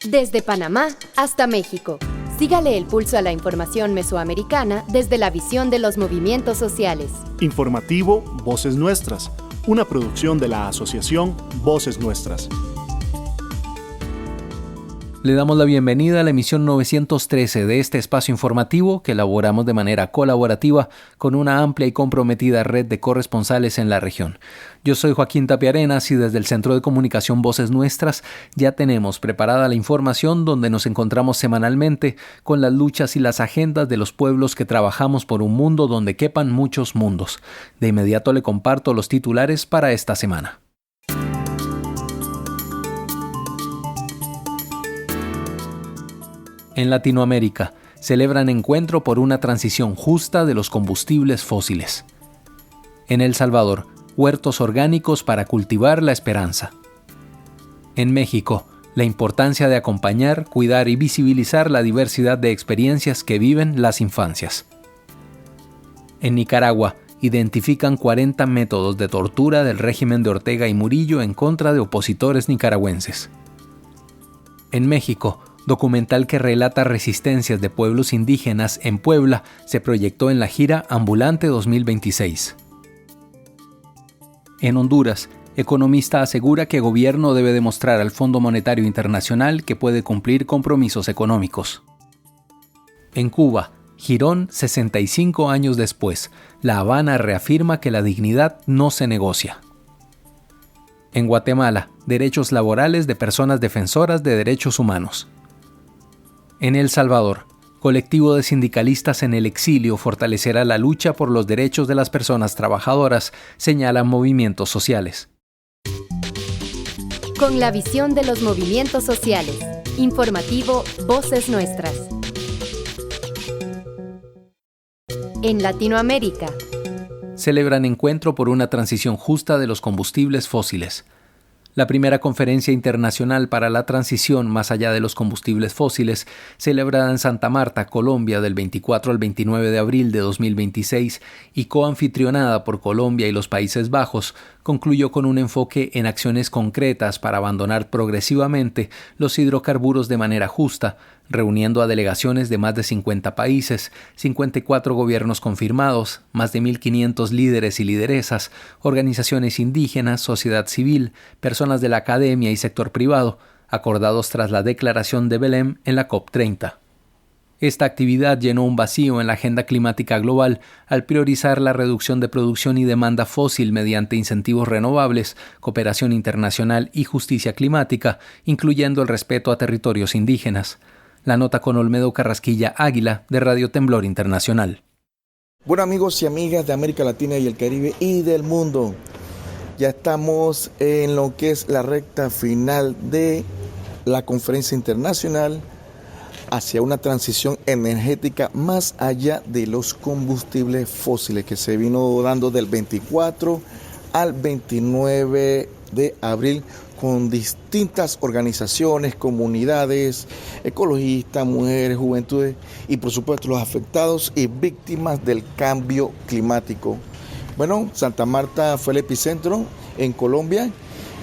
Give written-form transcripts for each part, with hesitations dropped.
Desde Panamá hasta México. Sígale el pulso a la información mesoamericana desde la visión de los movimientos sociales. Informativo Voces Nuestras, una producción de la Asociación Voces Nuestras. Le damos la bienvenida a la emisión 913 de este espacio informativo que elaboramos de manera colaborativa con una amplia y comprometida red de corresponsales en la región. Yo soy Joaquín Tapia Arenas y desde el Centro de Comunicación Voces Nuestras ya tenemos preparada la información donde nos encontramos semanalmente con las luchas y las agendas de los pueblos que trabajamos por un mundo donde quepan muchos mundos. De inmediato le comparto los titulares para esta semana. En Latinoamérica, celebran encuentro por una transición justa de los combustibles fósiles. En El Salvador, huertos orgánicos para cultivar la esperanza. En México, la importancia de acompañar, cuidar y visibilizar la diversidad de experiencias que viven las infancias. En Nicaragua, identifican 40 métodos de tortura del régimen de Ortega y Murillo en contra de opositores nicaragüenses. En México, documental que relata resistencias de pueblos indígenas en Puebla se proyectó en la gira Ambulante 2026. En Honduras, economista asegura que gobierno debe demostrar al Fondo Monetario Internacional que puede cumplir compromisos económicos. En Cuba, Girón 65 años después, La Habana reafirma que la dignidad no se negocia. En Guatemala, derechos laborales de personas defensoras de derechos humanos. En El Salvador, colectivo de sindicalistas en el exilio fortalecerá la lucha por los derechos de las personas trabajadoras, señalan movimientos sociales. Con la visión de los movimientos sociales. Informativo Voces Nuestras. En Latinoamérica. Celebran encuentro por una transición justa de los combustibles fósiles. La primera conferencia internacional para la transición más allá de los combustibles fósiles, celebrada en Santa Marta, Colombia, del 24 al 29 de abril de 2026 y coanfitrionada por Colombia y los Países Bajos, concluyó con un enfoque en acciones concretas para abandonar progresivamente los hidrocarburos de manera justa, reuniendo a delegaciones de más de 50 países, 54 gobiernos confirmados, más de 1.500 líderes y lideresas, organizaciones indígenas, sociedad civil, personas de la academia y sector privado, acordados tras la declaración de Belém en la COP30. Esta actividad llenó un vacío en la agenda climática global al priorizar la reducción de producción y demanda fósil mediante incentivos renovables, cooperación internacional y justicia climática, incluyendo el respeto a territorios indígenas. La nota con Olmedo Carrasquilla Águila, de Radio Temblor Internacional. Bueno, amigos y amigas de América Latina y el Caribe y del mundo, ya estamos en lo que es la recta final de la conferencia internacional hacia una transición energética más allá de los combustibles fósiles que se vino dando del 24 al 29 de abril con distintas organizaciones, comunidades, ecologistas, mujeres, juventudes y por supuesto los afectados y víctimas del cambio climático. Bueno, Santa Marta fue el epicentro en Colombia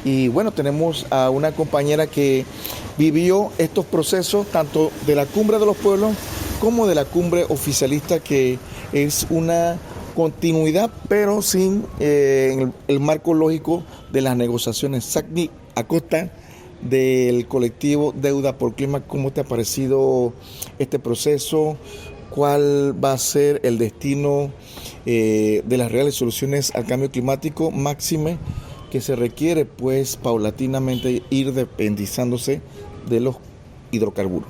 y bueno, tenemos a una compañera que vivió estos procesos tanto de la Cumbre de los Pueblos como de la Cumbre Oficialista, que es una continuidad pero sin el marco lógico de las negociaciones. Sagni Acosta, del colectivo Deuda por Clima, ¿cómo te ha parecido este proceso? ¿Cuál va a ser el destino de las reales soluciones al cambio climático? Máxime que se requiere pues paulatinamente ir dependizándose de los hidrocarburos.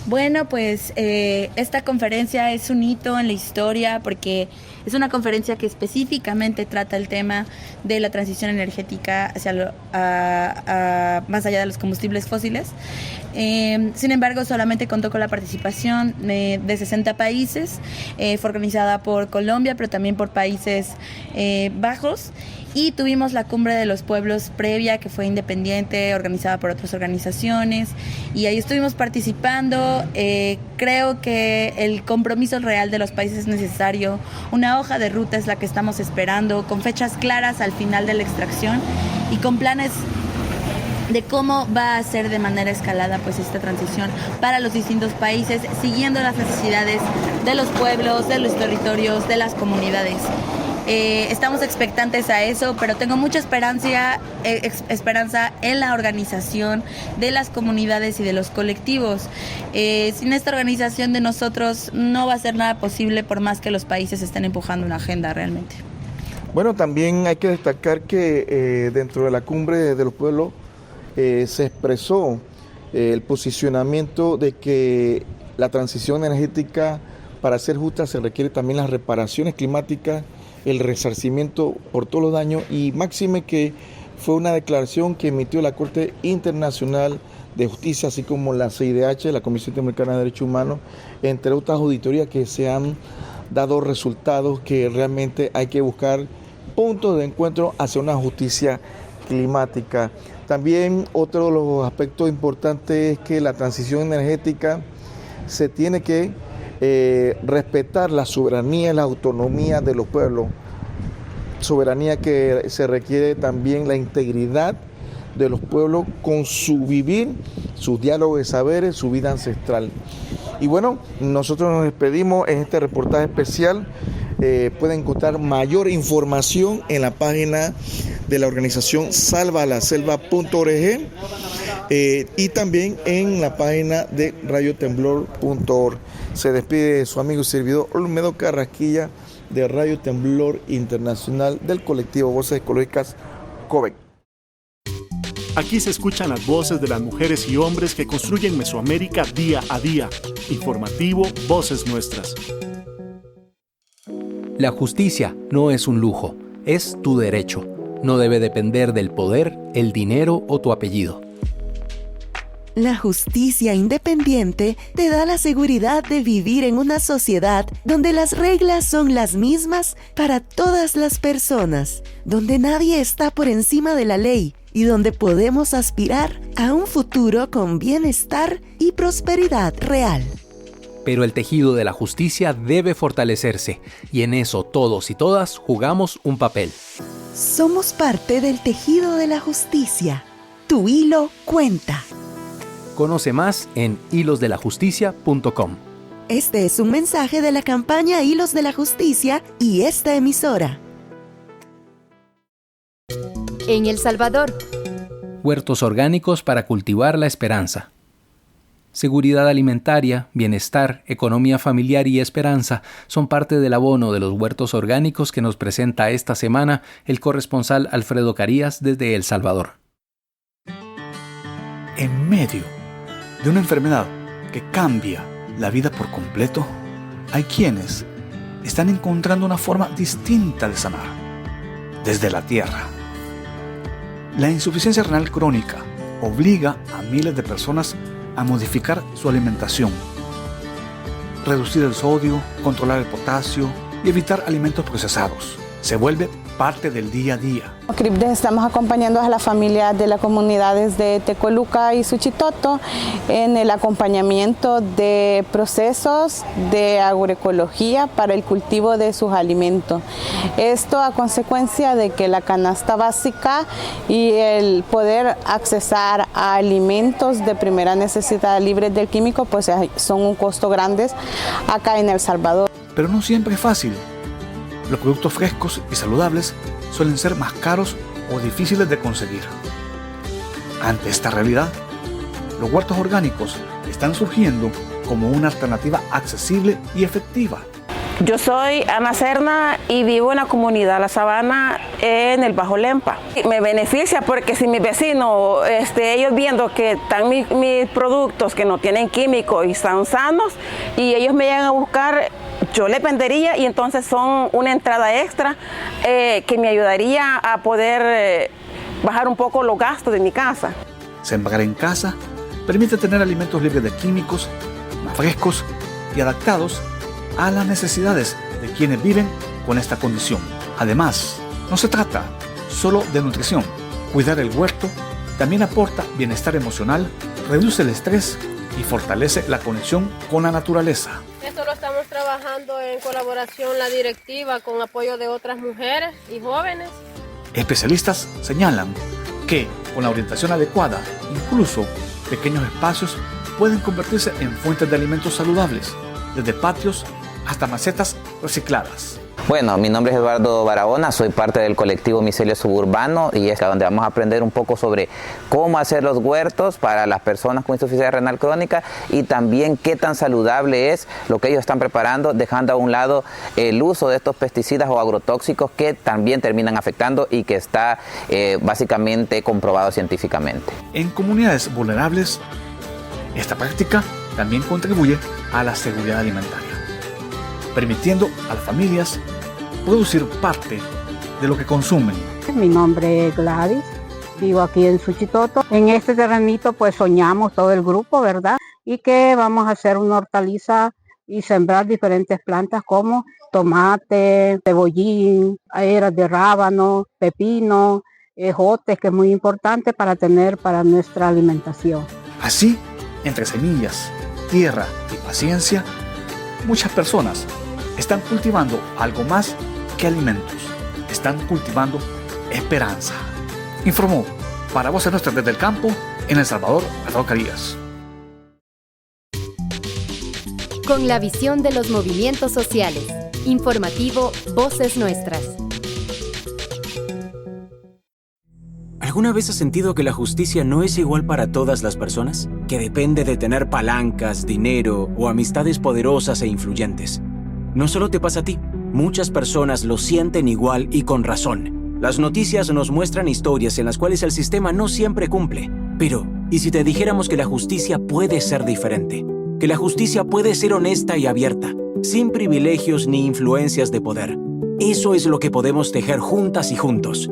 Bueno, pues esta conferencia es un hito en la historia porque es una conferencia que específicamente trata el tema de la transición energética hacia más allá de los combustibles fósiles. Sin embargo, solamente contó con la participación de 60 países. Fue organizada por Colombia, pero también por Países Bajos. Y tuvimos la Cumbre de los Pueblos previa, que fue independiente, organizada por otras organizaciones, y ahí estuvimos participando. Creo que el compromiso real de los países es necesario. Una hoja de ruta es la que estamos esperando, con fechas claras al final de la extracción y con planes de cómo va a ser de manera escalada pues esta transición para los distintos países, siguiendo las necesidades de los pueblos, de los territorios, de las comunidades. Estamos expectantes a eso, pero tengo mucha esperanza en la organización de las comunidades y de los colectivos. Sin esta organización de nosotros no va a ser nada posible, por más que los países estén empujando una agenda realmente. Bueno, también hay que destacar que dentro de la cumbre de los pueblos se expresó el posicionamiento de que la transición energética, para ser justa, se requiere también las reparaciones climáticas, el resarcimiento por todos los daños, y máxime que fue una declaración que emitió la Corte Internacional de Justicia, así como la CIDH, la Comisión Interamericana de Derechos Humanos, entre otras auditorías que se han dado resultados que realmente hay que buscar puntos de encuentro hacia una justicia climática. También otro de los aspectos importantes es que la transición energética se tiene que respetar la soberanía y la autonomía de los pueblos, soberanía que se requiere también la integridad de los pueblos con su vivir, sus diálogos de saberes, su vida ancestral. Y bueno, nosotros nos despedimos en este reportaje especial. Pueden encontrar mayor información en la página de la organización salvalaselva.org y también en la página de radiotemblor.org. Se despide su amigo y servidor Olmedo Carrasquilla de Radio Temblor Internacional del colectivo Voces Ecológicas COVEC. Aquí se escuchan las voces de las mujeres y hombres que construyen Mesoamérica día a día. Informativo Voces Nuestras. La justicia no es un lujo, es tu derecho. No debe depender del poder, el dinero o tu apellido. La justicia independiente te da la seguridad de vivir en una sociedad donde las reglas son las mismas para todas las personas, donde nadie está por encima de la ley y donde podemos aspirar a un futuro con bienestar y prosperidad real. Pero el tejido de la justicia debe fortalecerse, y en eso todos y todas jugamos un papel. Somos parte del tejido de la justicia. Tu hilo cuenta. Conoce más en hilosdelajusticia.com. Este es un mensaje de la campaña Hilos de la Justicia y esta emisora. En El Salvador. Huertos orgánicos para cultivar la esperanza. Seguridad alimentaria, bienestar, economía familiar y esperanza son parte del abono de los huertos orgánicos que nos presenta esta semana el corresponsal Alfredo Carías desde El Salvador. En medio de una enfermedad que cambia la vida por completo, hay quienes están encontrando una forma distinta de sanar, desde la tierra. La insuficiencia renal crónica obliga a miles de personas a modificar su alimentación, reducir el sodio, controlar el potasio y evitar alimentos procesados. Se vuelve parte del día a día. CRIPDES estamos acompañando a las familias de las comunidades de Tecoluca y Suchitoto en el acompañamiento de procesos de agroecología para el cultivo de sus alimentos. Esto a consecuencia de que la canasta básica y el poder accesar a alimentos de primera necesidad libres del químico pues son un costo grandes acá en El Salvador. Pero no siempre es fácil. Los productos frescos y saludables suelen ser más caros o difíciles de conseguir. Ante esta realidad, los huertos orgánicos están surgiendo como una alternativa accesible y efectiva. Yo soy Ana Serna y vivo en la comunidad La Sabana en el Bajo Lempa. Me beneficia porque si mis vecinos, ellos viendo que están mis productos que no tienen químicos y están sanos y ellos me llegan a buscar, yo les vendería y entonces son una entrada extra que me ayudaría a poder bajar un poco los gastos de mi casa. Sembrar en casa permite tener alimentos libres de químicos, más frescos y adaptados a las necesidades de quienes viven con esta condición. Además, no se trata solo de nutrición. Cuidar el huerto también aporta bienestar emocional, reduce el estrés y fortalece la conexión con la naturaleza. Esto lo estamos trabajando en colaboración la directiva con apoyo de otras mujeres y jóvenes. Especialistas señalan que Con la orientación adecuada, incluso pequeños espacios pueden convertirse en fuentes de alimentos saludables, desde patios hasta macetas recicladas. Bueno, mi nombre es Eduardo Barahona, soy parte del colectivo Micelio Suburbano y es donde vamos a aprender un poco sobre cómo hacer los huertos para las personas con insuficiencia renal crónica y también qué tan saludable es lo que ellos están preparando, dejando a un lado el uso de estos pesticidas o agrotóxicos que también terminan afectando y que está básicamente comprobado científicamente. En comunidades vulnerables, esta práctica también contribuye a la seguridad alimentaria, permitiendo a las familias producir parte de lo que consumen. Mi nombre es Gladys, vivo aquí en Suchitoto. En este terrenito pues soñamos todo el grupo, ¿verdad? Y que vamos a hacer una hortaliza y sembrar diferentes plantas como tomate, cebollín, eras de rábano, pepino, ejotes, que es muy importante para tener para nuestra alimentación. Así, entre semillas, tierra y paciencia, muchas personas están cultivando algo más que alimentos. Están cultivando esperanza. Informó para Voces Nuestras desde el campo en El Salvador, Alfredo Carías. Con la visión de los movimientos sociales. Informativo Voces Nuestras. ¿Alguna vez has sentido que la justicia no es igual para todas las personas? Que depende de tener palancas, dinero o amistades poderosas e influyentes. No solo te pasa a ti, muchas personas lo sienten igual y con razón. Las noticias nos muestran historias en las cuales el sistema no siempre cumple. Pero, ¿y si te dijéramos que la justicia puede ser diferente? Que la justicia puede ser honesta y abierta, sin privilegios ni influencias de poder. Eso es lo que podemos tejer juntas y juntos.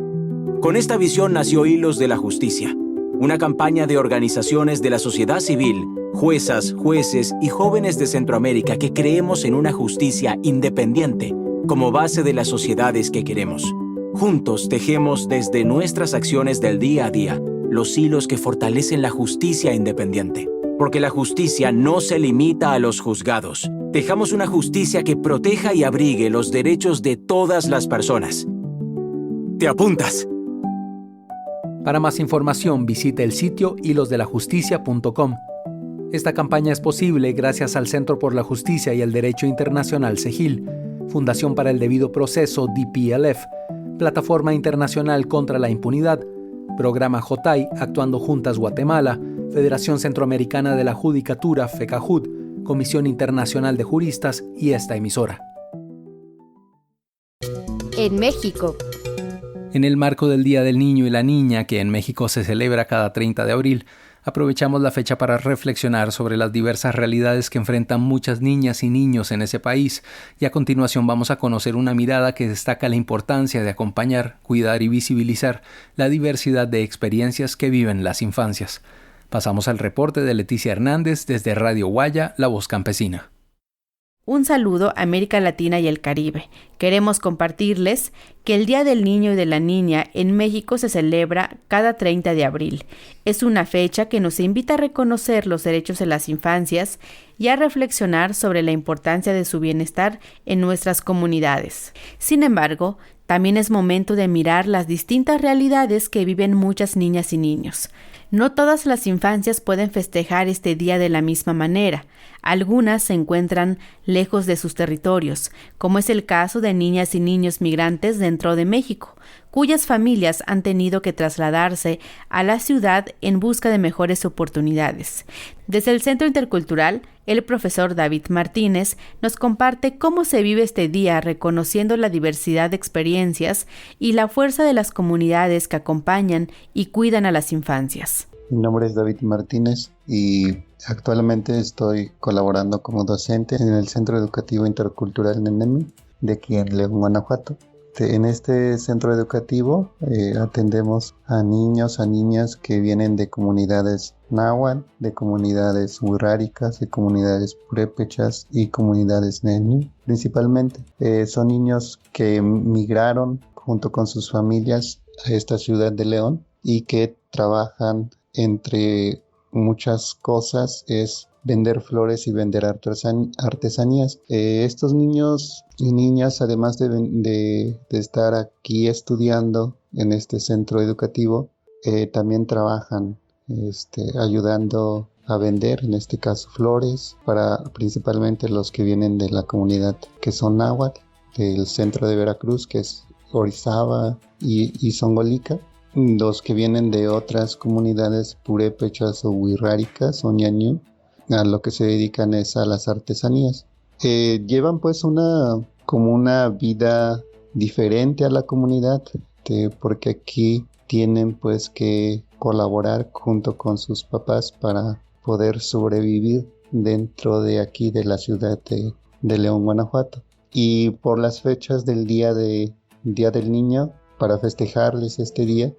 Con esta visión nació Hilos de la Justicia, una campaña de organizaciones de la sociedad civil, juezas, jueces y jóvenes de Centroamérica que creemos en una justicia independiente como base de las sociedades que queremos. Juntos tejemos desde nuestras acciones del día a día los hilos que fortalecen la justicia independiente. Porque la justicia no se limita a los juzgados. Tejamos una justicia que proteja y abrigue los derechos de todas las personas. ¿Te apuntas? Para más información visite el sitio hilosdelajusticia.com. Esta campaña es posible gracias al Centro por la Justicia y el Derecho Internacional CEGIL, Fundación para el Debido Proceso DPLF, Plataforma Internacional contra la Impunidad, Programa JOTAI Actuando Juntas Guatemala, Federación Centroamericana de la Judicatura FECAJUD, Comisión Internacional de Juristas y esta emisora. En México. En el marco del Día del Niño y la Niña, que en México se celebra cada 30 de abril, aprovechamos la fecha para reflexionar sobre las diversas realidades que enfrentan muchas niñas y niños en ese país, y a continuación vamos a conocer una mirada que destaca la importancia de acompañar, cuidar y visibilizar la diversidad de experiencias que viven las infancias. Pasamos al reporte de Leticia Hernández desde Radio Guaya, La Voz Campesina. Un saludo a América Latina y el Caribe. Queremos compartirles que el Día del Niño y de la Niña en México se celebra cada 30 de abril. Es una fecha que nos invita a reconocer los derechos de las infancias y a reflexionar sobre la importancia de su bienestar en nuestras comunidades. Sin embargo, también es momento de mirar las distintas realidades que viven muchas niñas y niños. No todas las infancias pueden festejar este día de la misma manera. Algunas se encuentran lejos de sus territorios, como es el caso de niñas y niños migrantes dentro de México, cuyas familias han tenido que trasladarse a la ciudad en busca de mejores oportunidades. Desde el Centro Intercultural, el profesor David Martínez nos comparte cómo se vive este día reconociendo la diversidad de experiencias y la fuerza de las comunidades que acompañan y cuidan a las infancias. Mi nombre es David Martínez y actualmente estoy colaborando como docente en el Centro Educativo Intercultural Nenemi, de aquí en León, Guanajuato. En este centro educativo atendemos a niños, a niñas que vienen de comunidades náhuatl, de comunidades uráricas, de comunidades purépechas y comunidades neni. Principalmente son niños que migraron junto con sus familias a esta ciudad de León y que trabajan entre muchas cosas, es vender flores y vender artesanías. Estos niños y niñas, además de estar aquí estudiando en este centro educativo, también trabajan ayudando a vender, en este caso flores, para principalmente los que vienen de la comunidad que son náhuatl, del centro de Veracruz, que es Orizaba y Zongolica. Los que vienen de otras comunidades purépechas o huirráricas o ñañú, a lo que se dedican es a las artesanías. Llevan pues una vida diferente a la comunidad, porque aquí tienen pues que colaborar junto con sus papás para poder sobrevivir dentro de aquí de la ciudad de León, Guanajuato. Y por las fechas del Día del Niño, para festejarles este día,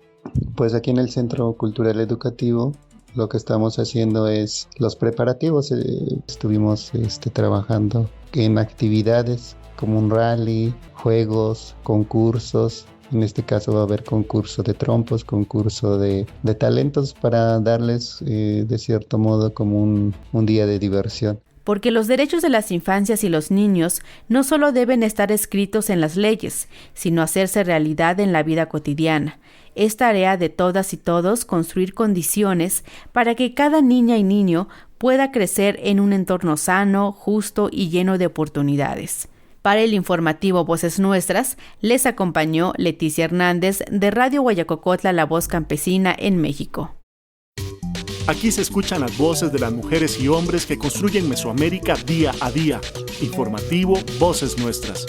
pues aquí en el Centro Cultural Educativo lo que estamos haciendo es los preparativos. Estuvimos trabajando en actividades como un rally, juegos, concursos. En este caso va a haber concurso de trompos, concurso de talentos para darles de cierto modo como un día de diversión. Porque los derechos de las infancias y los niños no solo deben estar escritos en las leyes, sino hacerse realidad en la vida cotidiana. Es tarea de todas y todos construir condiciones para que cada niña y niño pueda crecer en un entorno sano, justo y lleno de oportunidades. Para el informativo Voces Nuestras, les acompañó Leticia Hernández de Radio Guayacocotla, La Voz Campesina en México. Aquí se escuchan las voces de las mujeres y hombres que construyen Mesoamérica día a día. Informativo Voces Nuestras.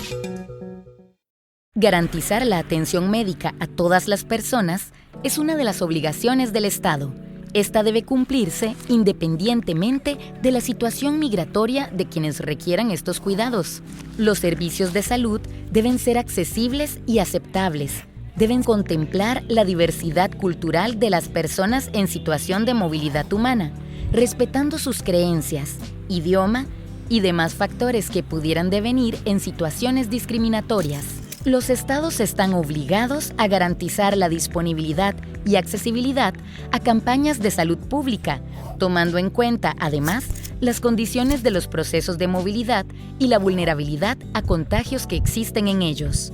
Garantizar la atención médica a todas las personas es una de las obligaciones del Estado. Esta debe cumplirse independientemente de la situación migratoria de quienes requieran estos cuidados. Los servicios de salud deben ser accesibles y aceptables. Deben contemplar la diversidad cultural de las personas en situación de movilidad humana, respetando sus creencias, idioma y demás factores que pudieran devenir en situaciones discriminatorias. Los estados están obligados a garantizar la disponibilidad y accesibilidad a campañas de salud pública, tomando en cuenta, además, las condiciones de los procesos de movilidad y la vulnerabilidad a contagios que existen en ellos.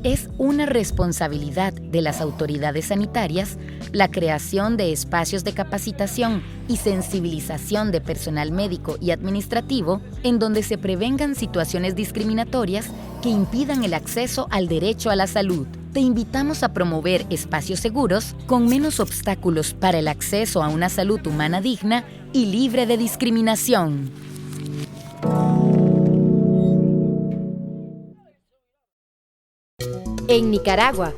Es una responsabilidad de las autoridades sanitarias la creación de espacios de capacitación y sensibilización de personal médico y administrativo en donde se prevengan situaciones discriminatorias que impidan el acceso al derecho a la salud. Te invitamos a promover espacios seguros con menos obstáculos para el acceso a una salud humana digna y libre de discriminación. En Nicaragua.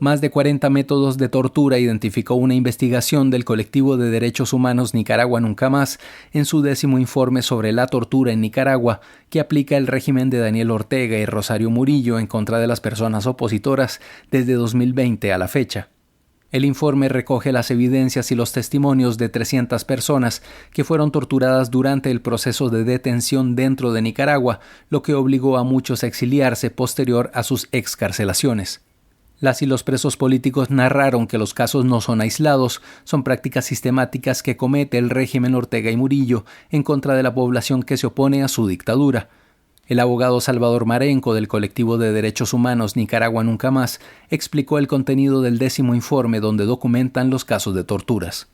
Más de 40 métodos de tortura identificó una investigación del colectivo de derechos humanos Nicaragua Nunca Más en su 10º informe sobre la tortura en Nicaragua, que aplica el régimen de Daniel Ortega y Rosario Murillo en contra de las personas opositoras desde 2020 a la fecha. El informe recoge las evidencias y los testimonios de 300 personas que fueron torturadas durante el proceso de detención dentro de Nicaragua, lo que obligó a muchos a exiliarse posterior a sus excarcelaciones. Las y los presos políticos narraron que los casos no son aislados, son prácticas sistemáticas que comete el régimen Ortega y Murillo en contra de la población que se opone a su dictadura. El abogado Salvador Marenco del colectivo de derechos humanos Nicaragua Nunca Más explicó el contenido del 10º informe donde documentan los casos de torturas.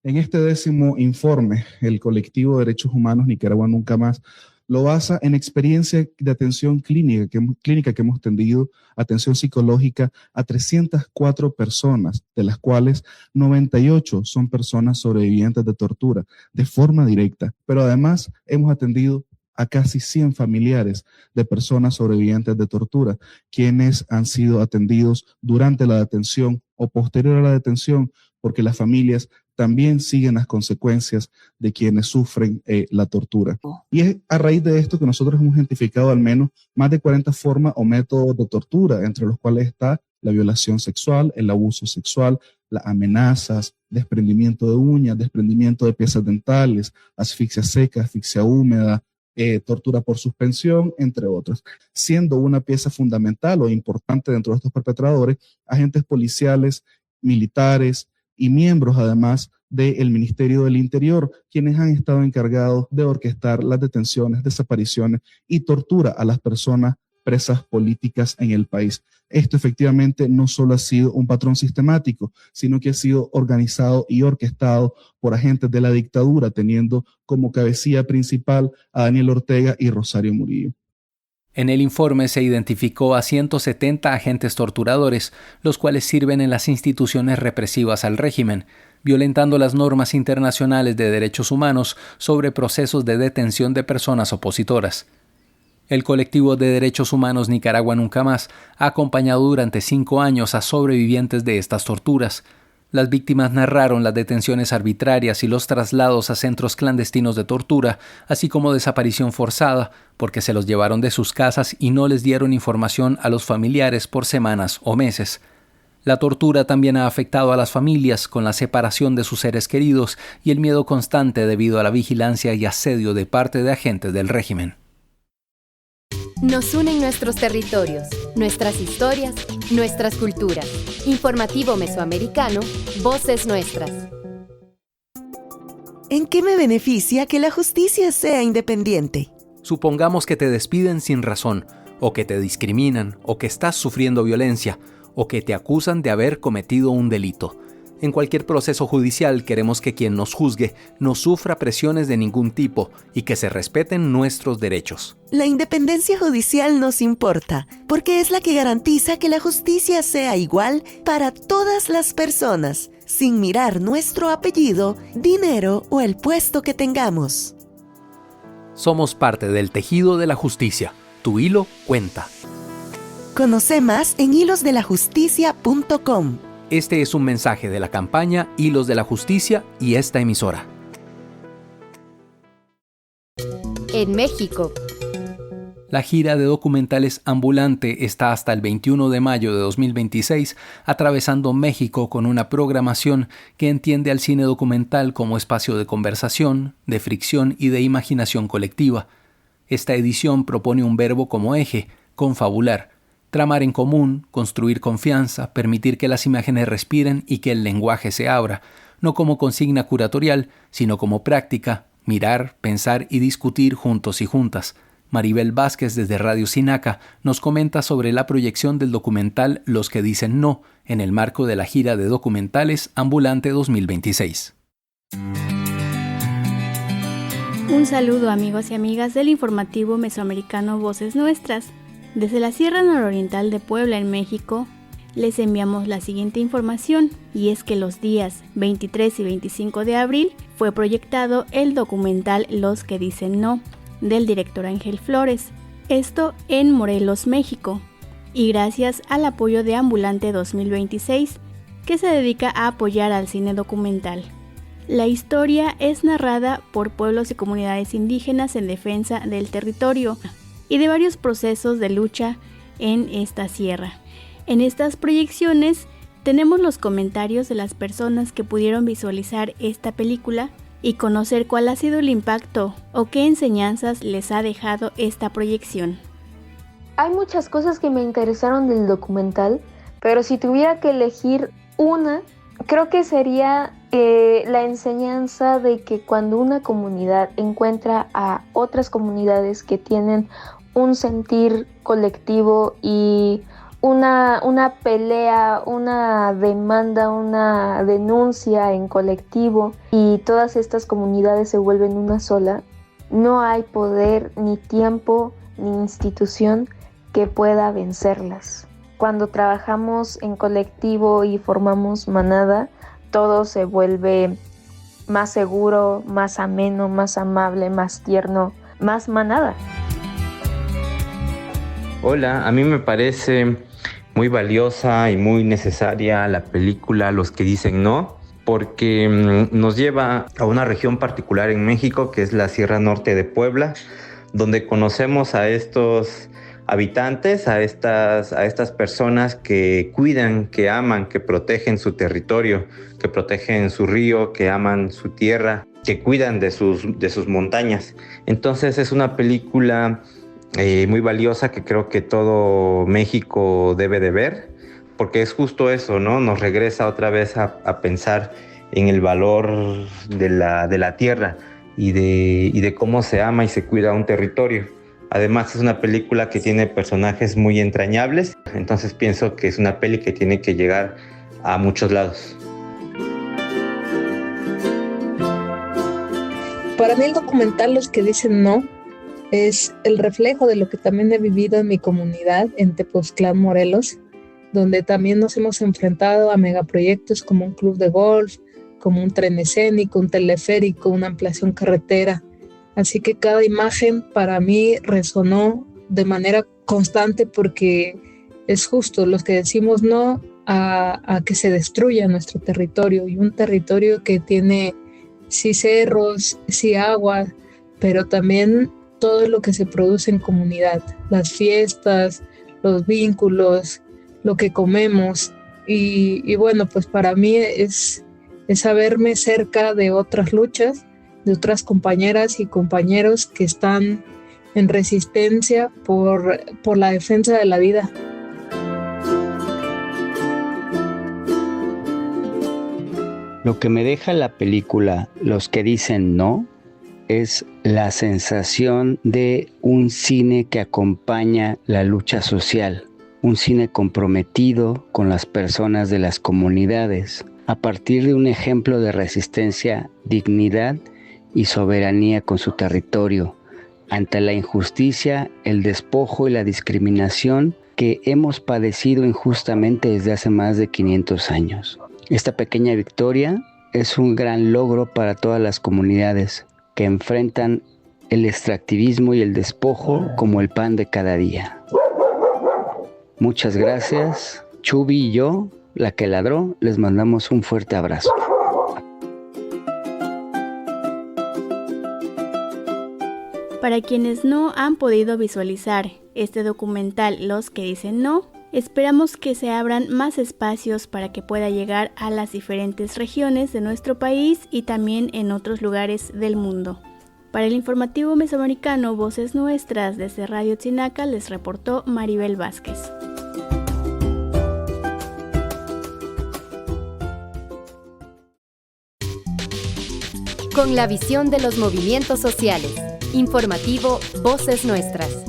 En este 10º informe, el colectivo de derechos humanos Nicaragua Nunca Más lo basa en experiencia de atención clínica que hemos tenido, atención psicológica a 304 personas, de las cuales 98 son personas sobrevivientes de tortura de forma directa, pero además hemos atendido a casi 100 familiares de personas sobrevivientes de tortura, quienes han sido atendidos durante la detención o posterior a la detención, porque las familias también siguen las consecuencias de quienes sufren la tortura. Y es a raíz de esto que nosotros hemos identificado al menos más de 40 formas o métodos de tortura, entre los cuales está la violación sexual, el abuso sexual, las amenazas, desprendimiento de uñas, desprendimiento de piezas dentales, asfixia seca, asfixia húmeda, tortura por suspensión, entre otros. Siendo una pieza fundamental o importante dentro de estos perpetradores, agentes policiales, militares y miembros además del Ministerio del Interior, quienes han estado encargados de orquestar las detenciones, desapariciones y tortura a las personas presas políticas en el país. Esto efectivamente no solo ha sido un patrón sistemático, sino que ha sido organizado y orquestado por agentes de la dictadura, teniendo como cabecilla principal a Daniel Ortega y Rosario Murillo. En el informe se identificó a 170 agentes torturadores, los cuales sirven en las instituciones represivas al régimen, violentando las normas internacionales de derechos humanos sobre procesos de detención de personas opositoras. El colectivo de derechos humanos Nicaragua Nunca Más ha acompañado durante 5 años a sobrevivientes de estas torturas. Las víctimas narraron las detenciones arbitrarias y los traslados a centros clandestinos de tortura, así como desaparición forzada, porque se los llevaron de sus casas y no les dieron información a los familiares por semanas o meses. La tortura también ha afectado a las familias con la separación de sus seres queridos y el miedo constante debido a la vigilancia y asedio de parte de agentes del régimen. Nos unen nuestros territorios, nuestras historias, nuestras culturas. Informativo Mesoamericano, Voces Nuestras. ¿En qué me beneficia que la justicia sea independiente? Supongamos que te despiden sin razón, o que te discriminan, o que estás sufriendo violencia, o que te acusan de haber cometido un delito. En cualquier proceso judicial queremos que quien nos juzgue no sufra presiones de ningún tipo y que se respeten nuestros derechos. La independencia judicial nos importa, porque es la que garantiza que la justicia sea igual para todas las personas, sin mirar nuestro apellido, dinero o el puesto que tengamos. Somos parte del tejido de la justicia. Tu hilo cuenta. Conoce más en hilosdelajusticia.com. Este es un mensaje de la campaña Hilos de la Justicia y esta emisora. En México. La gira de documentales Ambulante está hasta el 21 de mayo de 2026, atravesando México con una programación que entiende al cine documental como espacio de conversación, de fricción y de imaginación colectiva. Esta edición propone un verbo como eje, confabular, tramar en común, construir confianza, permitir que las imágenes respiren y que el lenguaje se abra, no como consigna curatorial, sino como práctica, mirar, pensar y discutir juntos y juntas. Maribel Vázquez desde Radio Sinaca nos comenta sobre la proyección del documental Los que dicen no, en el marco de la gira de documentales Ambulante 2026. Un saludo amigos y amigas del informativo mesoamericano Voces Nuestras. Desde la Sierra Nororiental de Puebla, en México, les enviamos la siguiente información, y es que los días 23 y 25 de abril fue proyectado el documental Los que dicen no, del director Ángel Flores, esto en Morelos, México, y gracias al apoyo de Ambulante 2026, que se dedica a apoyar al cine documental. La historia es narrada por pueblos y comunidades indígenas en defensa del territorio y de varios procesos de lucha en esta sierra. En estas proyecciones tenemos los comentarios de las personas que pudieron visualizar esta película y conocer cuál ha sido el impacto o qué enseñanzas les ha dejado esta proyección. Hay muchas cosas que me interesaron del documental, pero si tuviera que elegir una, creo que sería la enseñanza de que cuando una comunidad encuentra a otras comunidades que tienen un sentir colectivo y una pelea, una demanda, una denuncia en colectivo, y todas estas comunidades se vuelven una sola, no hay poder, ni tiempo, ni institución que pueda vencerlas. Cuando trabajamos en colectivo y formamos manada, todo se vuelve más seguro, más ameno, más amable, más tierno, más manada. Hola, a mí me parece muy valiosa y muy necesaria la película Los que dicen no, porque nos lleva a una región particular en México, que es la Sierra Norte de Puebla, donde conocemos a estos habitantes, a estas personas que cuidan, que aman, que protegen su territorio, que protegen su río, que aman su tierra, que cuidan de sus montañas. Entonces es una película muy valiosa que creo que todo México debe de ver, porque es justo eso, ¿no? Nos regresa otra vez a pensar en el valor de la tierra y de cómo se ama y se cuida un territorio. Además es una película que tiene personajes muy entrañables, entonces pienso que es una peli que tiene que llegar a muchos lados. Para mí el documental Los que dicen no es el reflejo de lo que también he vivido en mi comunidad en Tepoztlán, Morelos, donde también nos hemos enfrentado a megaproyectos como un club de golf, como un tren escénico, un teleférico, una ampliación carretera. Así que cada imagen para mí resonó de manera constante porque es justo los que decimos no a que se destruya nuestro territorio, y un territorio que tiene sí cerros, sí agua, pero también todo lo que se produce en comunidad, las fiestas, los vínculos, lo que comemos. Y bueno, pues para mí es saberme cerca de otras luchas, de otras compañeras y compañeros que están en resistencia por la defensa de la vida. Lo que me deja la película Los que dicen no es la sensación de un cine que acompaña la lucha social, un cine comprometido con las personas de las comunidades, a partir de un ejemplo de resistencia, dignidad y soberanía con su territorio, ante la injusticia, el despojo y la discriminación que hemos padecido injustamente desde hace más de 500 años. Esta pequeña victoria es un gran logro para todas las comunidades que enfrentan el extractivismo y el despojo como el pan de cada día. Muchas gracias. Chubi y yo, la que ladró, les mandamos un fuerte abrazo. Para quienes no han podido visualizar este documental Los que dicen no, esperamos que se abran más espacios para que pueda llegar a las diferentes regiones de nuestro país y también en otros lugares del mundo. Para el informativo mesoamericano Voces Nuestras desde Radio Tzinaca les reportó Maribel Vázquez. Con la visión de los movimientos sociales. Informativo Voces Nuestras.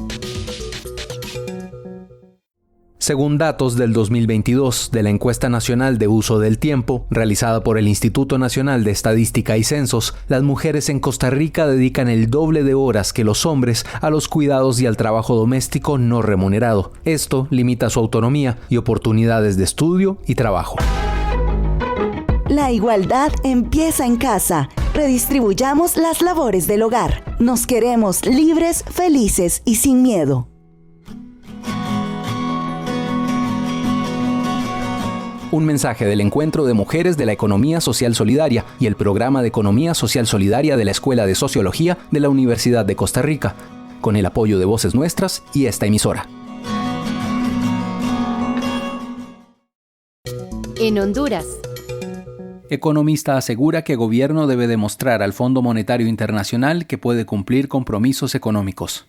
Según datos del 2022 de la Encuesta Nacional de Uso del Tiempo, realizada por el Instituto Nacional de Estadística y Censos, las mujeres en Costa Rica dedican el doble de horas que los hombres a los cuidados y al trabajo doméstico no remunerado. Esto limita su autonomía y oportunidades de estudio y trabajo. La igualdad empieza en casa. Redistribuyamos las labores del hogar. Nos queremos libres, felices y sin miedo. Un mensaje del Encuentro de Mujeres de la Economía Social Solidaria y el Programa de Economía Social Solidaria de la Escuela de Sociología de la Universidad de Costa Rica, con el apoyo de Voces Nuestras y esta emisora. En Honduras. Economista asegura que gobierno debe demostrar al Fondo Monetario Internacional que puede cumplir compromisos económicos.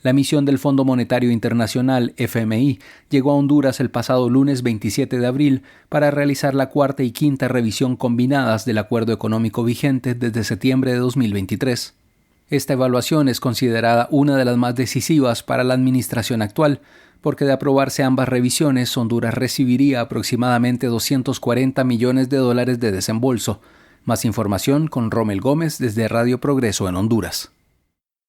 La misión del Fondo Monetario Internacional, FMI, llegó a Honduras el pasado lunes 27 de abril para realizar la cuarta y quinta revisión combinadas del acuerdo económico vigente desde septiembre de 2023. Esta evaluación es considerada una de las más decisivas para la administración actual, porque de aprobarse ambas revisiones, Honduras recibiría aproximadamente $240 millones de desembolso. Más información con Rommel Gómez desde Radio Progreso en Honduras.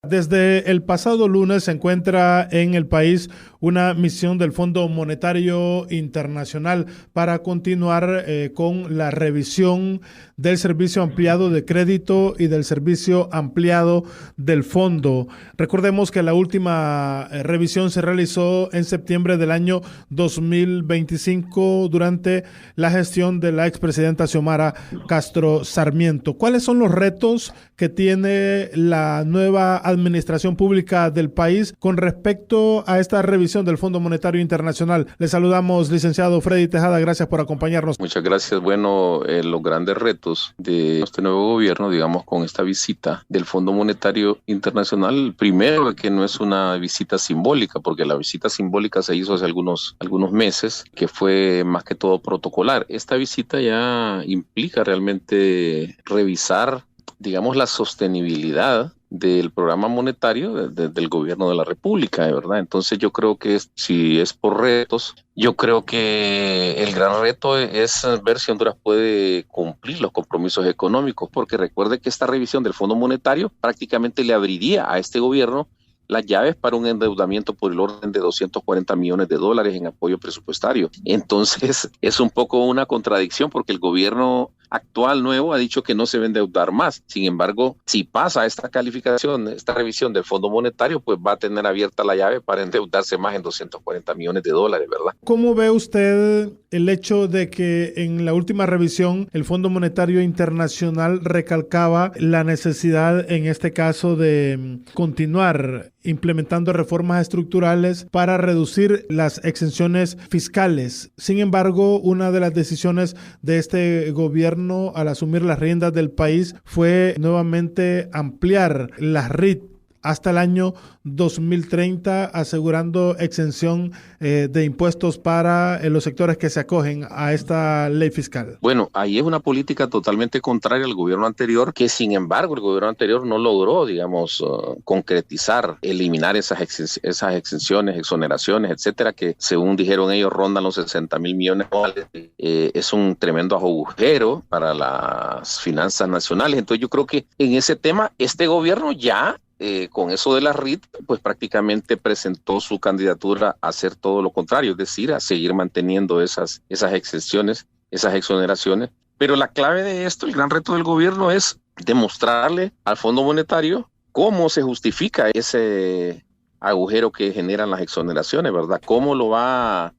Desde el pasado lunes se encuentra en el país una misión del Fondo Monetario Internacional para continuar con la revisión del servicio ampliado de crédito y del servicio ampliado del fondo. Recordemos que la última revisión se realizó en septiembre del año 2025 durante la gestión de la expresidenta Xiomara Castro Sarmiento. ¿Cuáles son los retos que tiene la nueva administración pública del país con respecto a esta revisión del Fondo Monetario Internacional? Le saludamos, licenciado Freddy Tejada, gracias por acompañarnos. Muchas gracias. Bueno, los grandes retos de este nuevo gobierno, digamos, con esta visita del Fondo Monetario Internacional, primero que no es una visita simbólica, porque la visita simbólica se hizo hace algunos meses, que fue más que todo protocolar. Esta visita ya implica realmente revisar, digamos, la sostenibilidad del programa monetario del gobierno de la República, ¿verdad? Entonces yo creo que si es por retos, yo creo que el gran reto es ver si Honduras puede cumplir los compromisos económicos, porque recuerde que esta revisión del Fondo Monetario prácticamente le abriría a este gobierno las llaves para un endeudamiento por el orden de $240 millones en apoyo presupuestario. Entonces es un poco una contradicción, porque el gobierno actual nuevo ha dicho que no se va a endeudar más. Sin embargo, si pasa esta calificación, esta revisión del Fondo Monetario, pues va a tener abierta la llave para endeudarse más en $240 millones, ¿verdad? ¿Cómo ve usted el hecho de que en la última revisión el Fondo Monetario Internacional recalcaba la necesidad, en este caso, de continuar implementando reformas estructurales para reducir las exenciones fiscales? Sin embargo, una de las decisiones de este gobierno al asumir las riendas del país fue nuevamente ampliar las RIT hasta el año 2030, asegurando exención de impuestos para los sectores que se acogen a esta ley fiscal. Bueno, ahí es una política totalmente contraria al gobierno anterior, que sin embargo el gobierno anterior no logró, concretizar, eliminar esas exenciones, exoneraciones, etcétera, que según dijeron ellos rondan los $60 mil millones. Es un tremendo agujero para las finanzas nacionales. Entonces yo creo que en ese tema este gobierno ya con eso de la RIT, pues prácticamente presentó su candidatura a hacer todo lo contrario, es decir, a seguir manteniendo esas exenciones, esas exoneraciones. Pero la clave de esto, el gran reto del gobierno es demostrarle al Fondo Monetario cómo se justifica ese agujero que generan las exoneraciones, ¿verdad? ¿Cómo lo va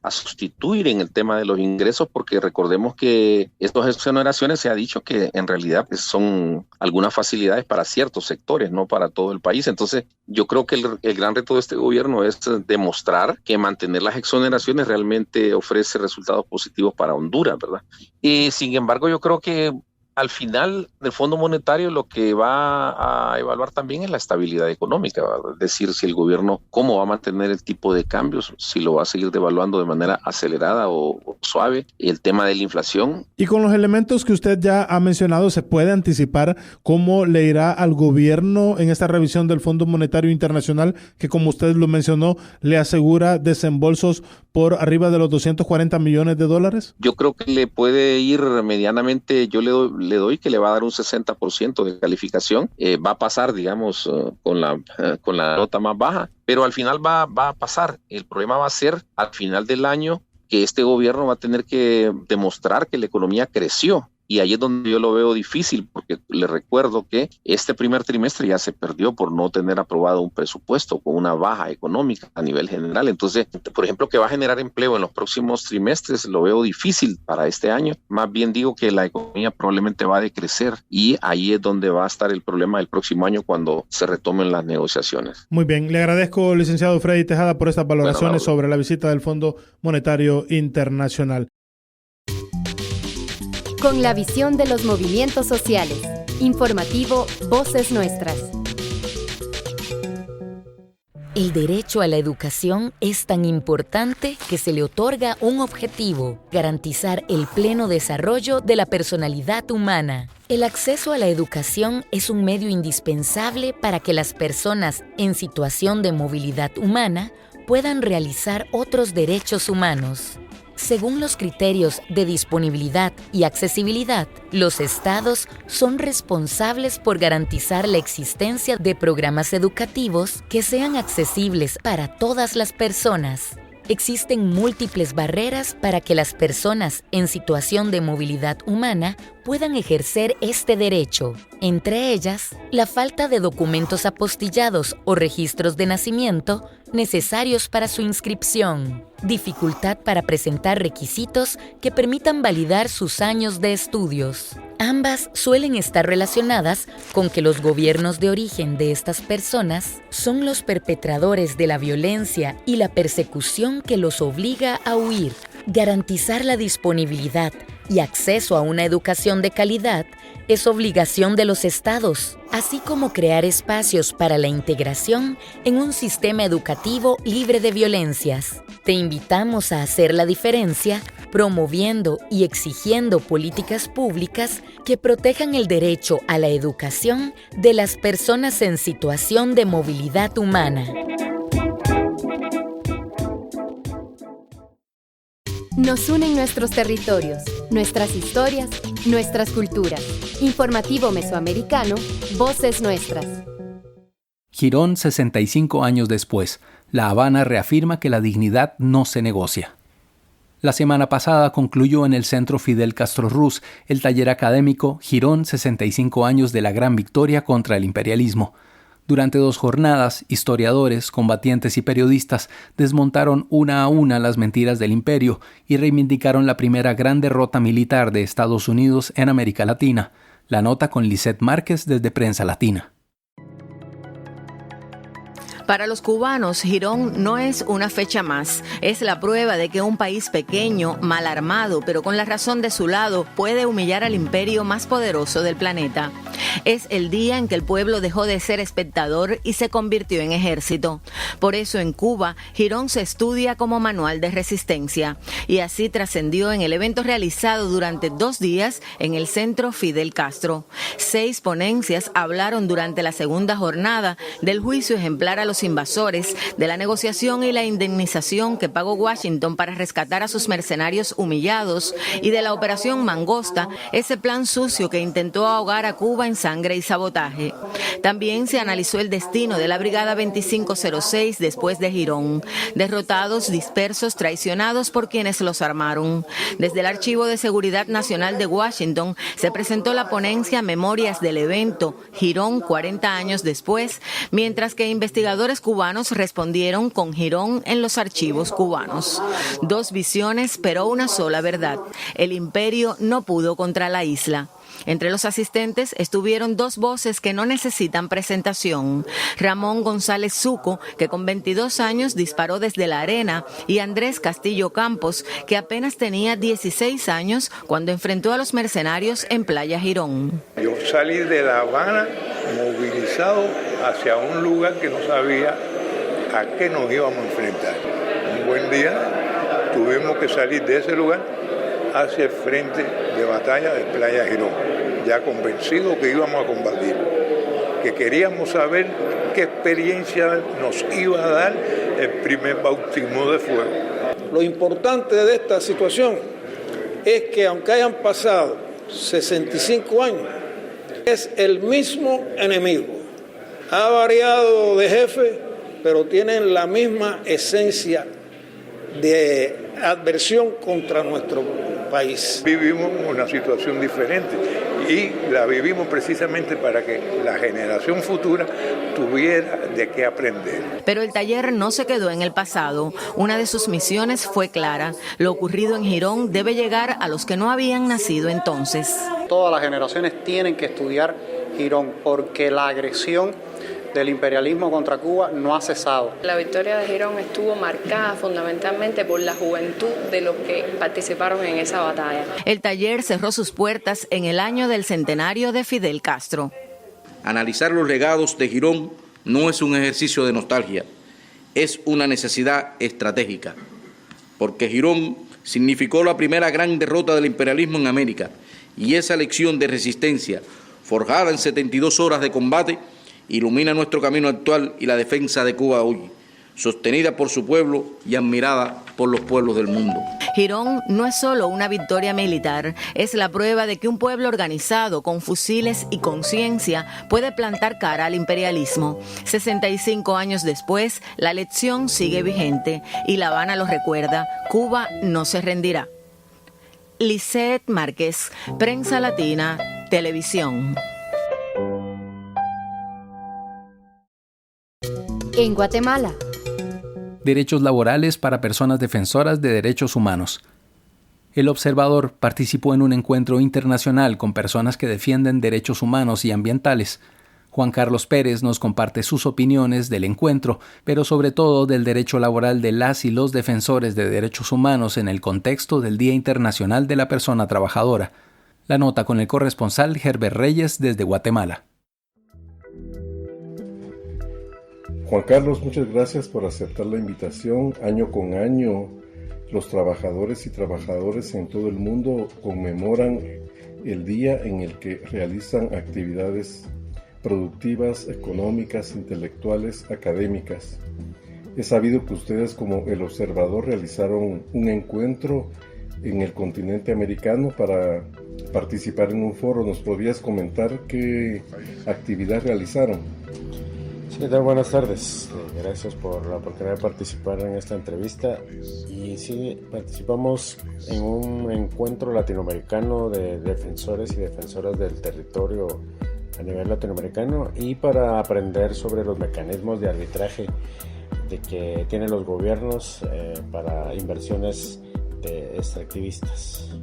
a sustituir en el tema de los ingresos? Porque recordemos que estas exoneraciones se ha dicho que en realidad pues, son algunas facilidades para ciertos sectores, no para todo el país. Entonces yo creo que el gran reto de este gobierno es demostrar que mantener las exoneraciones realmente ofrece resultados positivos para Honduras, ¿verdad? Y sin embargo yo creo que al final del Fondo Monetario lo que va a evaluar también es la estabilidad económica, ¿verdad? Es decir, si el gobierno, cómo va a mantener el tipo de cambios, si lo va a seguir devaluando de manera acelerada o suave, el tema de la inflación. Y con los elementos que usted ya ha mencionado, ¿se puede anticipar cómo le irá al gobierno en esta revisión del Fondo Monetario Internacional, que como usted lo mencionó, le asegura desembolsos por arriba de los $240 millones? Yo creo que le puede ir medianamente, yo le doy que le va a dar un 60% de calificación, va a pasar, con la nota más baja, pero al final va a pasar. El problema va a ser al final del año que este gobierno va a tener que demostrar que la economía creció. Y ahí es donde yo lo veo difícil, porque le recuerdo que este primer trimestre ya se perdió por no tener aprobado un presupuesto con una baja económica a nivel general. Entonces, por ejemplo, que va a generar empleo en los próximos trimestres, lo veo difícil para este año. Más bien digo que la economía probablemente va a decrecer y ahí es donde va a estar el problema el próximo año cuando se retomen las negociaciones. Muy bien, le agradezco, licenciado Freddy Tejada, por estas valoraciones sobre la visita del Fondo Monetario Internacional. Con la visión de los movimientos sociales. Informativo Voces Nuestras. El derecho a la educación es tan importante que se le otorga un objetivo: garantizar el pleno desarrollo de la personalidad humana. El acceso a la educación es un medio indispensable para que las personas en situación de movilidad humana puedan realizar otros derechos humanos. Según los criterios de disponibilidad y accesibilidad, los estados son responsables por garantizar la existencia de programas educativos que sean accesibles para todas las personas. Existen múltiples barreras para que las personas en situación de movilidad humana puedan ejercer este derecho. Entre ellas, la falta de documentos apostillados o registros de nacimiento necesarios para su inscripción, dificultad para presentar requisitos que permitan validar sus años de estudios. Ambas suelen estar relacionadas con que los gobiernos de origen de estas personas son los perpetradores de la violencia y la persecución que los obliga a huir. Garantizar la disponibilidad y acceso a una educación de calidad es obligación de los estados, así como crear espacios para la integración en un sistema educativo libre de violencias. Te invitamos a hacer la diferencia promoviendo y exigiendo políticas públicas que protejan el derecho a la educación de las personas en situación de movilidad humana. Nos unen nuestros territorios, nuestras historias, nuestras culturas. Informativo Mesoamericano, Voces Nuestras. Girón, 65 años después. La Habana reafirma que la dignidad no se negocia. La semana pasada concluyó en el Centro Fidel Castro Ruz el taller académico Girón, 65 años de la gran victoria contra el imperialismo. Durante 2 jornadas, historiadores, combatientes y periodistas desmontaron una a una las mentiras del imperio y reivindicaron la primera gran derrota militar de Estados Unidos en América Latina. La nota con Lisette Márquez desde Prensa Latina. Para los cubanos, Girón no es una fecha más. Es la prueba de que un país pequeño, mal armado, pero con la razón de su lado, puede humillar al imperio más poderoso del planeta. Es el día en que el pueblo dejó de ser espectador y se convirtió en ejército. Por eso en Cuba, Girón se estudia como manual de resistencia. Y así trascendió en el evento realizado durante 2 días en el Centro Fidel Castro. 6 ponencias hablaron durante la segunda jornada del juicio ejemplar a los invasores, de la negociación y la indemnización que pagó Washington para rescatar a sus mercenarios humillados y de la Operación Mangosta, ese plan sucio que intentó ahogar a Cuba en sangre y sabotaje. También se analizó el destino de la Brigada 2506 después de Girón, derrotados, dispersos, traicionados por quienes los armaron. Desde el Archivo de Seguridad Nacional de Washington se presentó la ponencia Memorias del evento Girón 40 años después, mientras que investigadores cubanos respondieron con Girón en los archivos cubanos. 2 visiones, pero una sola verdad. El imperio no pudo contra la isla. Entre los asistentes estuvieron 2 voces que no necesitan presentación. Ramón González Zuco, que con 22 años disparó desde la arena, y Andrés Castillo Campos, que apenas tenía 16 años cuando enfrentó a los mercenarios en Playa Girón. Yo salí de La Habana movilizado hacia un lugar que no sabía a qué nos íbamos a enfrentar. Un buen día tuvimos que salir de ese lugar hacia el frente de batalla de Playa Girón, ya convencidos que íbamos a combatir, que queríamos saber qué experiencia nos iba a dar el primer bautismo de fuego. Lo importante de esta situación es que aunque hayan pasado 65 años, es el mismo enemigo. Ha variado de jefe, pero tienen la misma esencia de adversión contra nuestro país. Vivimos una situación diferente y la vivimos precisamente para que la generación futura tuviera de qué aprender. Pero el taller no se quedó en el pasado. Una de sus misiones fue clara. Lo ocurrido en Girón debe llegar a los que no habían nacido entonces. Todas las generaciones tienen que estudiar Girón porque la agresión del imperialismo contra Cuba no ha cesado. La victoria de Girón estuvo marcada fundamentalmente por la juventud de los que participaron en esa batalla. El taller cerró sus puertas en el año del centenario de Fidel Castro. Analizar los legados de Girón no es un ejercicio de nostalgia, es una necesidad estratégica, porque Girón significó la primera gran derrota del imperialismo en América y esa lección de resistencia, forjada en 72 horas de combate, ilumina nuestro camino actual y la defensa de Cuba hoy, sostenida por su pueblo y admirada por los pueblos del mundo. Girón no es solo una victoria militar, es la prueba de que un pueblo organizado con fusiles y conciencia puede plantar cara al imperialismo. 65 años después, la lección sigue vigente y La Habana lo recuerda, Cuba no se rendirá. Lisette Márquez, Prensa Latina, Televisión. En Guatemala. Derechos laborales para personas defensoras de derechos humanos. El Observador participó en un encuentro internacional con personas que defienden derechos humanos y ambientales. Juan Carlos Pérez nos comparte sus opiniones del encuentro, pero sobre todo del derecho laboral de las y los defensores de derechos humanos en el contexto del Día Internacional de la Persona Trabajadora. La nota con el corresponsal Herbert Reyes desde Guatemala. Juan Carlos, muchas gracias por aceptar la invitación. Año con año los trabajadores y trabajadoras en todo el mundo conmemoran el día en el que realizan actividades productivas, económicas, intelectuales, académicas. He sabido que ustedes como El Observador realizaron un encuentro en el continente americano para participar en un foro. ¿Nos podrías comentar qué actividad realizaron? Sí, ¿qué tal? Buenas tardes. Gracias por la oportunidad de participar en esta entrevista. Y sí, participamos en un encuentro latinoamericano de defensores y defensoras del territorio a nivel latinoamericano y para aprender sobre los mecanismos de arbitraje de que tienen los gobiernos para inversiones de extractivistas.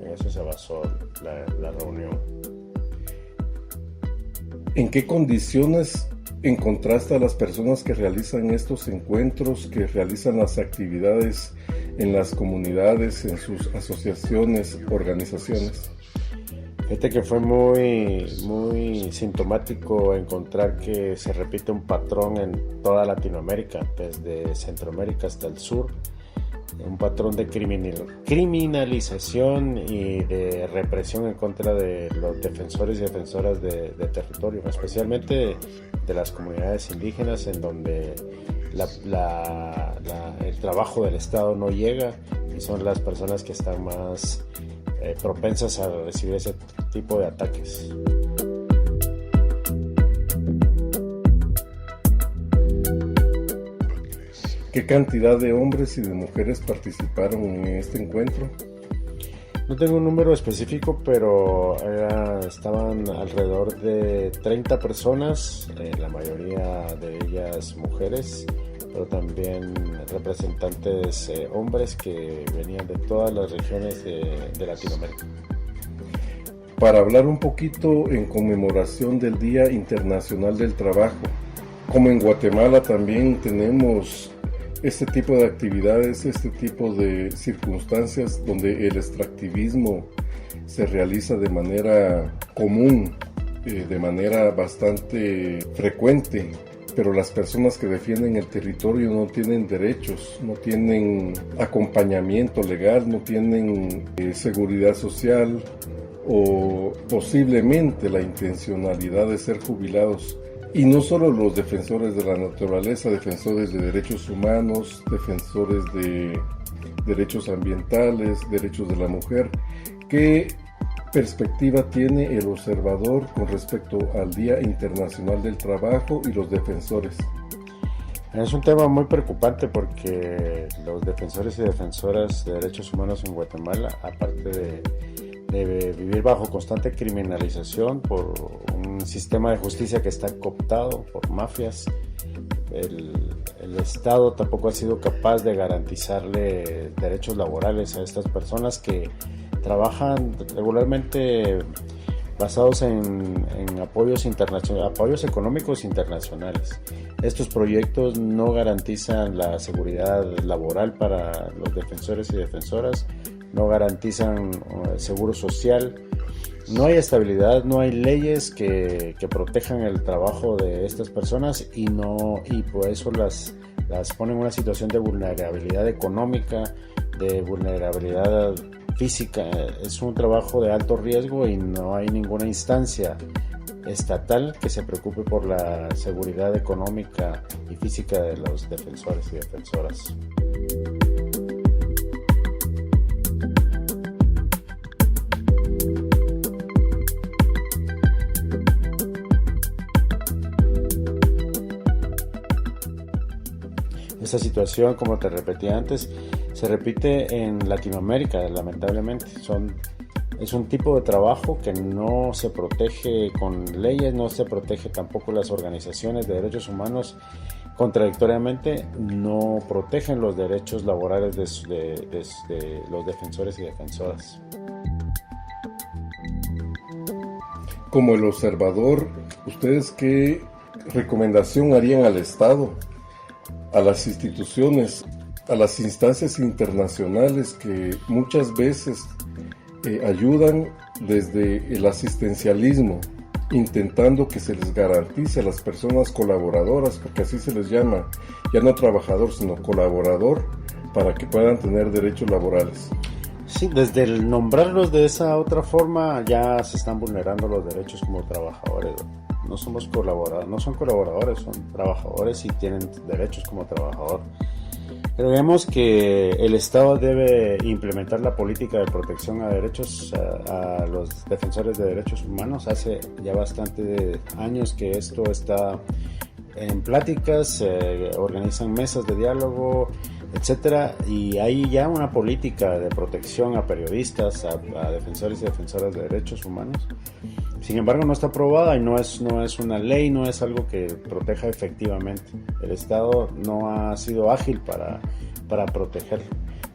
En eso se basó la reunión. ¿En qué condiciones encontraste a las personas que realizan estos encuentros, que realizan las actividades en las comunidades, en sus asociaciones, organizaciones? Fíjate que fue muy sintomático encontrar que se repite un patrón en toda Latinoamérica, desde Centroamérica hasta el sur, un patrón de criminalización y de represión en contra de los defensores y defensoras de territorio, especialmente de las comunidades indígenas, en donde el trabajo del Estado no llega y son las personas que están más propensas a recibir ese tipo de ataques. ¿Qué cantidad de hombres y de mujeres participaron en este encuentro? No tengo un número específico, pero estaban alrededor de 30 personas, la mayoría de ellas mujeres, pero también representantes hombres que venían de todas las regiones de Latinoamérica. Para hablar un poquito en conmemoración del Día Internacional del Trabajo, como en Guatemala también tenemos este tipo de actividades, este tipo de circunstancias donde el extractivismo se realiza de manera común, de manera bastante frecuente, pero las personas que defienden el territorio no tienen derechos, no tienen acompañamiento legal, no tienen seguridad social o posiblemente la intencionalidad de ser jubilados. Y no solo los defensores de la naturaleza, defensores de derechos humanos, defensores de derechos ambientales, derechos de la mujer. ¿Qué perspectiva tiene El Observador con respecto al Día Internacional del Trabajo y los defensores? Es un tema muy preocupante porque los defensores y defensoras de derechos humanos en Guatemala, aparte de vivir bajo constante criminalización por un sistema de justicia que está cooptado por mafias, el Estado tampoco ha sido capaz de garantizarle derechos laborales a estas personas que trabajan regularmente basados en apoyos económicos internacionales. Estos proyectos no garantizan la seguridad laboral para los defensores y defensoras, no garantizan seguro social, no hay estabilidad, no hay leyes que protejan el trabajo de estas personas y por eso las ponen en una situación de vulnerabilidad económica, de vulnerabilidad física. Es un trabajo de alto riesgo y no hay ninguna instancia estatal que se preocupe por la seguridad económica y física de los defensores y defensoras. Esta situación, como te repetí antes, se repite en Latinoamérica, lamentablemente. Es un tipo de trabajo que no se protege con leyes, no se protege tampoco las organizaciones de derechos humanos. Contradictoriamente, no protegen los derechos laborales de los defensores y defensoras. Como El Observador, ¿ustedes qué recomendación harían al Estado, a las instituciones, a las instancias internacionales que muchas veces ayudan desde el asistencialismo, intentando que se les garantice a las personas colaboradoras, porque así se les llama, ya no trabajador sino colaborador, para que puedan tener derechos laborales. Sí, desde el nombrarlos de esa otra forma ya se están vulnerando los derechos como trabajadores. No somos colaboradores, no son colaboradores, son trabajadores y tienen derechos como trabajador. Creemos que el Estado debe implementar la política de protección a derechos a los defensores de derechos humanos. Hace ya bastante años que esto está en pláticas, organizan mesas de diálogo, etcétera, y hay ya una política de protección a periodistas, a defensores y defensoras de derechos humanos. Sin embargo, no está aprobada y no es una ley, no es algo que proteja efectivamente. El Estado no ha sido ágil para protegerlo.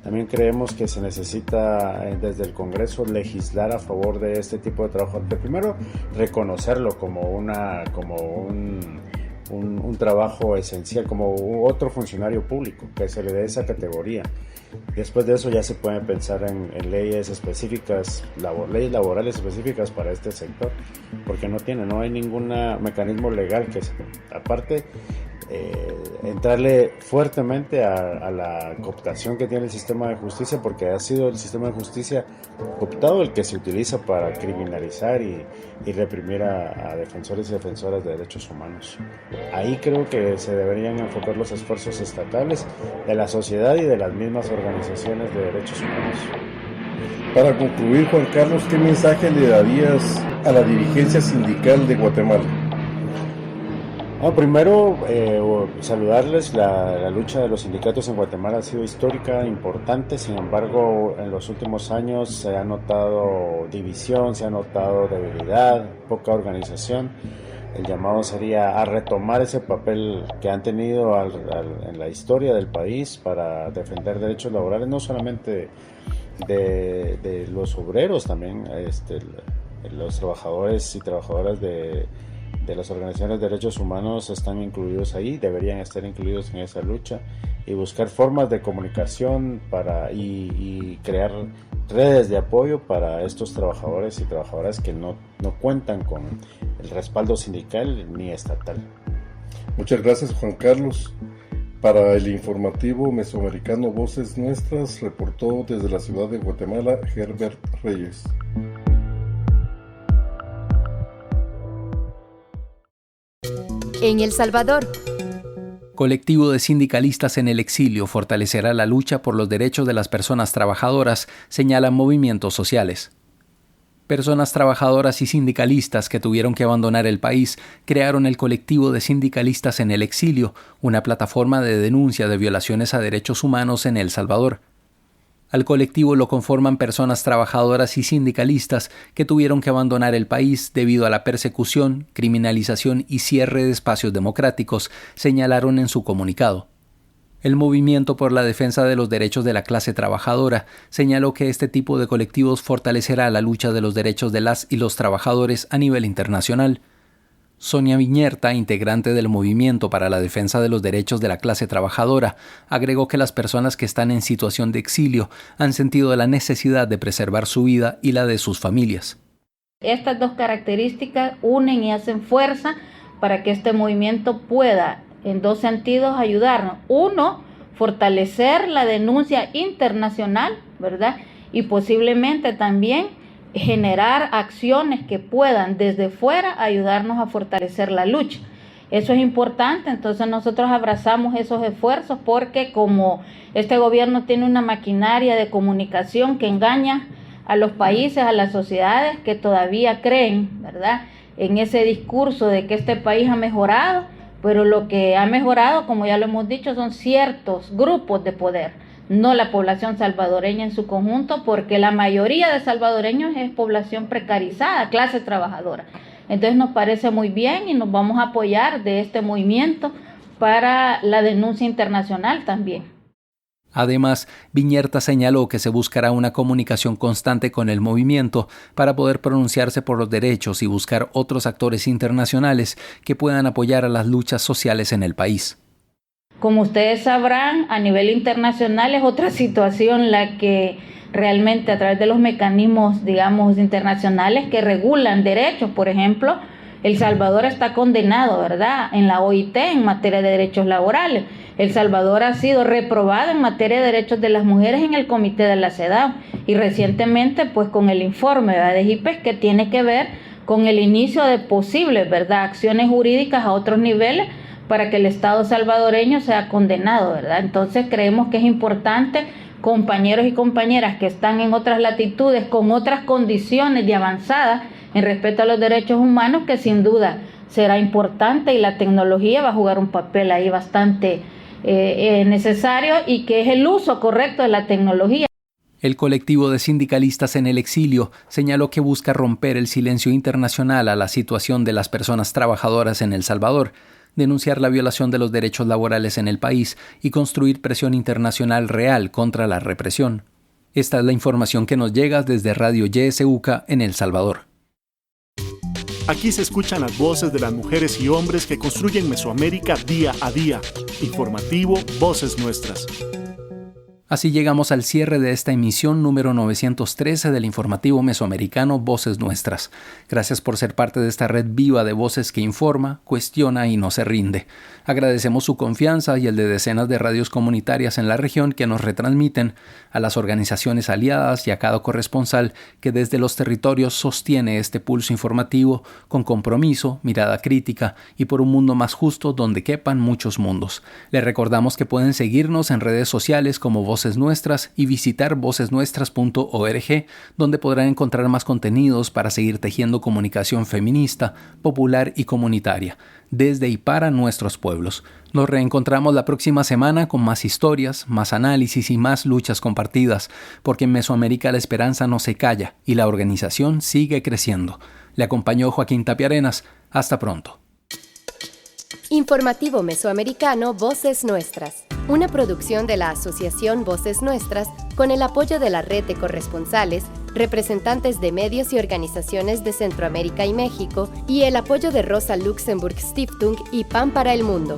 También creemos que se necesita desde el Congreso legislar a favor de este tipo de trabajo. Primero, reconocerlo como un trabajo esencial, como otro funcionario público, que se le dé esa categoría. Después de eso ya se puede pensar en leyes específicas, leyes laborales específicas para este sector, porque no hay ningún mecanismo legal que aparte entrarle fuertemente a la cooptación que tiene el sistema de justicia, porque ha sido el sistema de justicia cooptado el que se utiliza para criminalizar y reprimir a defensores y defensoras de derechos humanos. Ahí creo que se deberían enfocar los esfuerzos estatales de la sociedad y de las mismas organizaciones de derechos humanos. Para concluir, Juan Carlos, ¿qué mensaje le darías a la dirigencia sindical de Guatemala? Primero, saludarles. La lucha de los sindicatos en Guatemala ha sido histórica, importante. Sin embargo, en los últimos años se ha notado división, se ha notado debilidad, poca organización. El llamado sería a retomar ese papel que han tenido en la historia del país para defender derechos laborales, no solamente de los obreros, también los trabajadores y trabajadoras de las organizaciones de derechos humanos están incluidos ahí, deberían estar incluidos en esa lucha, y buscar formas de comunicación y crear redes de apoyo para estos trabajadores y trabajadoras que no cuentan con el respaldo sindical ni estatal. Muchas gracias, Juan Carlos. Para el informativo mesoamericano Voces Nuestras, reportó desde la ciudad de Guatemala Herbert Reyes. En El Salvador. Colectivo de sindicalistas en el exilio fortalecerá la lucha por los derechos de las personas trabajadoras, señalan movimientos sociales. Personas trabajadoras y sindicalistas que tuvieron que abandonar el país crearon el Colectivo de Sindicalistas en el Exilio, una plataforma de denuncia de violaciones a derechos humanos en El Salvador. Al colectivo lo conforman personas trabajadoras y sindicalistas que tuvieron que abandonar el país debido a la persecución, criminalización y cierre de espacios democráticos, señalaron en su comunicado. El Movimiento por la Defensa de los Derechos de la Clase Trabajadora señaló que este tipo de colectivos fortalecerá la lucha de los derechos de las y los trabajadores a nivel internacional. Sonia Viñerta, integrante del Movimiento para la Defensa de los Derechos de la Clase Trabajadora, agregó que las personas que están en situación de exilio han sentido la necesidad de preservar su vida y la de sus familias. Estas dos características unen y hacen fuerza para que este movimiento pueda, en dos sentidos, ayudarnos. Uno, fortalecer la denuncia internacional, ¿verdad? Y posiblemente también generar acciones que puedan desde fuera ayudarnos a fortalecer la lucha. Eso es importante, entonces nosotros abrazamos esos esfuerzos porque como este gobierno tiene una maquinaria de comunicación que engaña a los países, a las sociedades que todavía creen, ¿verdad?, en ese discurso de que este país ha mejorado, pero lo que ha mejorado, como ya lo hemos dicho, son ciertos grupos de poder, no la población salvadoreña en su conjunto, porque la mayoría de salvadoreños es población precarizada, clase trabajadora. Entonces nos parece muy bien y nos vamos a apoyar de este movimiento para la denuncia internacional también. Además, Viñerta señaló que se buscará una comunicación constante con el movimiento para poder pronunciarse por los derechos y buscar otros actores internacionales que puedan apoyar a las luchas sociales en el país. Como ustedes sabrán, a nivel internacional es otra situación la que realmente a través de los mecanismos, digamos, internacionales que regulan derechos, por ejemplo, El Salvador está condenado, ¿verdad?, en la OIT en materia de derechos laborales. El Salvador ha sido reprobado en materia de derechos de las mujeres en el Comité de la CEDAW y recientemente pues con el informe de JIPES que tiene que ver con el inicio de posibles, ¿verdad?, acciones jurídicas a otros niveles para que el Estado salvadoreño sea condenado, ¿verdad? Entonces creemos que es importante, compañeros y compañeras que están en otras latitudes con otras condiciones de avanzada en respeto a los derechos humanos, que sin duda será importante y la tecnología va a jugar un papel ahí bastante necesario, y que es el uso correcto de la tecnología. El colectivo de sindicalistas en el exilio señaló que busca romper el silencio internacional a la situación de las personas trabajadoras en El Salvador, denunciar la violación de los derechos laborales en el país y construir presión internacional real contra la represión. Esta es la información que nos llega desde Radio YSUCA en El Salvador. Aquí se escuchan las voces de las mujeres y hombres que construyen Mesoamérica día a día. Informativo Voces Nuestras. Así llegamos al cierre de esta emisión número 913 del informativo mesoamericano Voces Nuestras. Gracias por ser parte de esta red viva de voces que informa, cuestiona y no se rinde. Agradecemos su confianza y el de decenas de radios comunitarias en la región que nos retransmiten, a las organizaciones aliadas y a cada corresponsal que desde los territorios sostiene este pulso informativo con compromiso, mirada crítica y por un mundo más justo donde quepan muchos mundos. Les recordamos que pueden seguirnos en redes sociales como Voces Nuestras y visitar vocesnuestras.org, donde podrán encontrar más contenidos para seguir tejiendo comunicación feminista, popular y comunitaria, desde y para nuestros pueblos. Nos reencontramos la próxima semana con más historias, más análisis y más luchas compartidas, porque en Mesoamérica la esperanza no se calla y la organización sigue creciendo. Le acompañó Joaquín Tapiarenas. Hasta pronto. Informativo Mesoamericano Voces Nuestras, una producción de la Asociación Voces Nuestras con el apoyo de la red de corresponsales, representantes de medios y organizaciones de Centroamérica y México y el apoyo de Rosa Luxemburg Stiftung y Pan para el Mundo.